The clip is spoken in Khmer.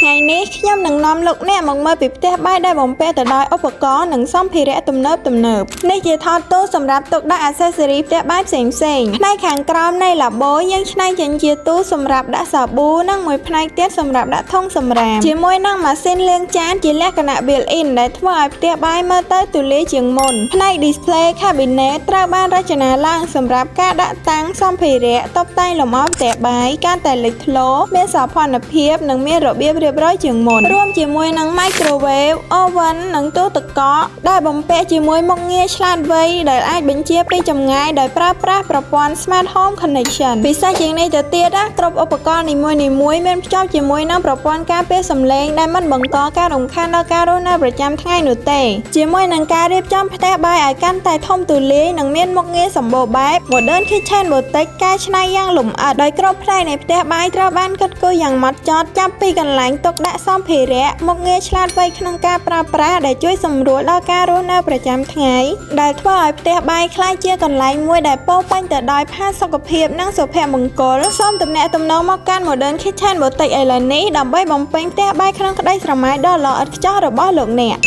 ថ្ងៃនេះខ្ញុំនឹងនាំលោកអ្នកមកមើលពីផ្ទះបាយដែលបំពាក់ទៅដោយឧបករណ៍និងសម្ភារៈទំនើបនេះជាថតទូសម្រាប់ទុកដាក់ accessory ផ្ទះបាយផ្សេងៗផ្នែកខាងក្រោមនៃឡាបូយើងច្នៃចេញជាទូសម្រាប់ដាក់សាប៊ូនិងមួយផ្នែកទៀតសម្រាប់ដាក់ធុងសម្រាមជាមួយនឹងម៉ាស៊ីនលាងចានជាលក្ខណៈ built-in ដែលធ្វើឲ្យផ្ទះបាយមើលទៅទូលាយជាងមុនផ្នែក display cabinet ត្រូវបានរចនាឡើងសម្រាប់ការដាក់តាំងសម្ភារៈតុបតែងលម្អផ្ទះបាយកាន់តែលេចធ្លោមានសោភ័ណភាពនិងមានរបៀបរៀបរយជាងមុនរួមជាមួយនឹង microwave oven និងទូទឹកកកដែលបំពាក់ជាមួយមុខងារឆ្លាតវៃដែលអាចបញ្ជាពីចម្ងាយដោយប្រើប្រាស់ប្រព័ន្ធ Smart Home Connection ពិសេសជាងនេះទៅទៀតគ្រប់ឧបករណ៍នីមួយៗមានភ្ជាប់ជាមួយនឹងប្រព័ន្ធការពារសំឡេងដែលមិនបង្កការរំខានដល់ការរស់នៅប្រចាំថ្ងៃនោះទេជាមួយនឹងការរៀបចំផ្ទះបាយឲ្យកាន់តែធំទូលាយនិងមានមុខងារសម្បូរបែប Modern Kitchen Boutique កែច្នៃយ៉ាងលម្អិតដោយគ្រប់ផ្នែកនៃផ្ទះបាយត្រូវបានកិត្តគូរយ៉ាងម៉ត់ចត់ចាប់ពីកន្លែងទុកដាក់សម្ភារៈមុខងារឆ្លាតវៃក្នុងការប្រើប្រាស់ដែលជួយសម្រួលដល់ការរស់នៅប្រចាំថ្ងៃដែលធ្វើឲ្យផ្ទះបាយក្លាយជាកន្លែងមួយដែលពោរពេញទៅដោយផាសុកភាពនិងសុភមង្គលសូមទំនាក់ទំនងមកកាន់ Modern Kitchen Boutique ឥឡូវនេះដើម្បីបំពេញផ្ទះបាយក្នុងក្តីស្រមៃដ៏ល្អឥតខ្ចោះរបស់លោកអ្នក